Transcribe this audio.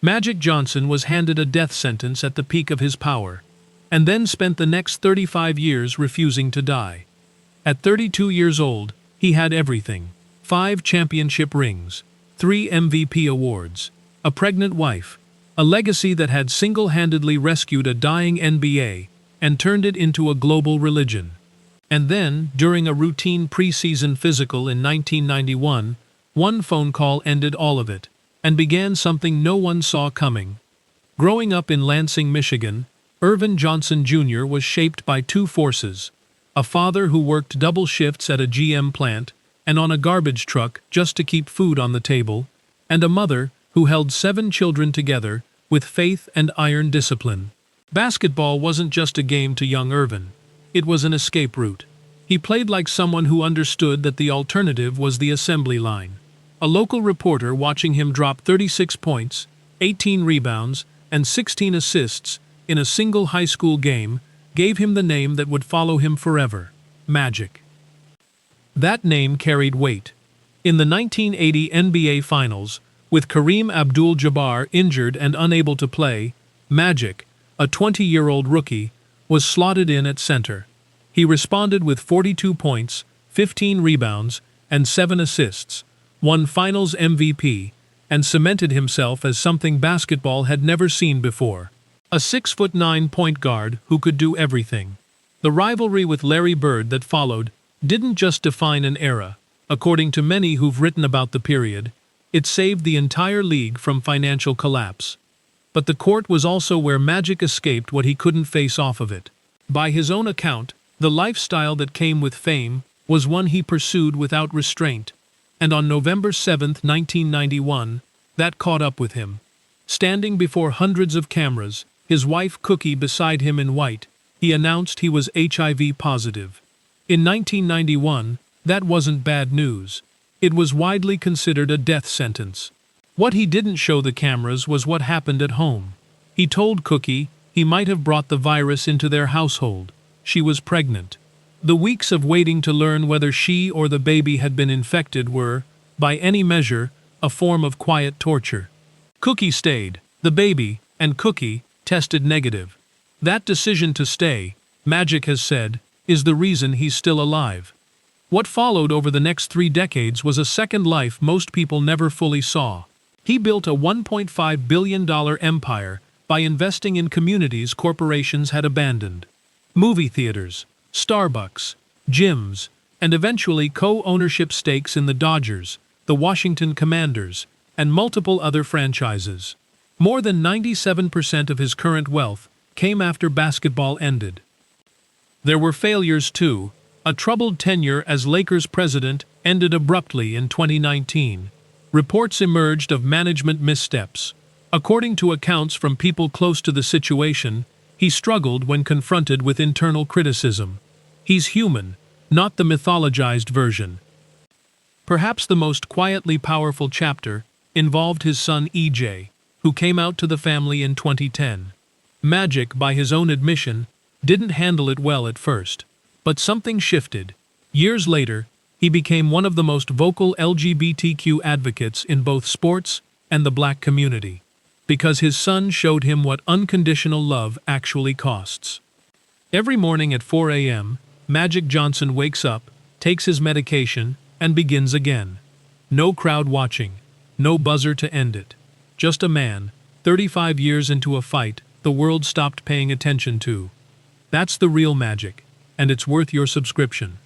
Magic Johnson was handed a death sentence at the peak of his power, and then spent the next 35 years refusing to die. At 32 years old, he had everything: 5 championship rings, 3 MVP awards, a pregnant wife, a legacy that had single-handedly rescued a dying NBA and turned it into a global religion. And then, during a routine preseason physical in 1991, one phone call ended all of it, and began something no one saw coming. Growing up in Lansing, Michigan, Irvin Johnson Jr. was shaped by two forces: a father who worked double shifts at a GM plant and on a garbage truck just to keep food on the table, and a mother who held 7 children together with faith and iron discipline. Basketball wasn't just a game to young Irvin. It was an escape route. He played like someone who understood that the alternative was the assembly line. A local reporter watching him drop 36 points, 18 rebounds, and 16 assists in a single high school game gave him the name that would follow him forever: Magic. That name carried weight. In the 1980 NBA Finals, with Kareem Abdul-Jabbar injured and unable to play, Magic, a 20-year-old rookie, was slotted in at center. He responded with 42 points, 15 rebounds, and 7 assists, won Finals MVP, and cemented himself as something basketball had never seen before: a 6'9" point guard who could do everything. The rivalry with Larry Bird that followed didn't just define an era. According to many who've written about the period, it saved the entire league from financial collapse. But the court was also where Magic escaped what he couldn't face off of it. By his own account, the lifestyle that came with fame was one he pursued without restraint, and on November 7, 1991, that caught up with him. Standing before hundreds of cameras, his wife Cookie beside him in white, he announced he was HIV positive. In 1991, that wasn't bad news. It was widely considered a death sentence. What he didn't show the cameras was what happened at home. He told Cookie he might have brought the virus into their household. She was pregnant. The weeks of waiting to learn whether she or the baby had been infected were, by any measure, a form of quiet torture. Cookie stayed. The baby, and Cookie, tested negative. That decision to stay, Magic has said, is the reason he's still alive. What followed over the next 3 decades was a second life most people never fully saw. He built a $1.5 billion empire by investing in communities corporations had abandoned. Movie theaters, Starbucks, gyms, and eventually co-ownership stakes in the Dodgers, the Washington Commanders, and multiple other franchises. More than 97% of his current wealth came after basketball ended. There were failures too. A troubled tenure as Lakers president ended abruptly in 2019. Reports emerged of management missteps. According to accounts from people close to the situation, he struggled when confronted with internal criticism. He's human, not the mythologized version. Perhaps the most quietly powerful chapter involved his son EJ, who came out to the family in 2010. Magic, by his own admission, didn't handle it well at first. But something shifted. Years later, he became one of the most vocal LGBTQ advocates in both sports and the black community, because his son showed him what unconditional love actually costs. Every morning at 4 a.m., Magic Johnson wakes up, takes his medication, and begins again. No crowd watching, no buzzer to end it. Just a man, 35 years into a fight the world stopped paying attention to. That's the real Magic, and it's worth your subscription.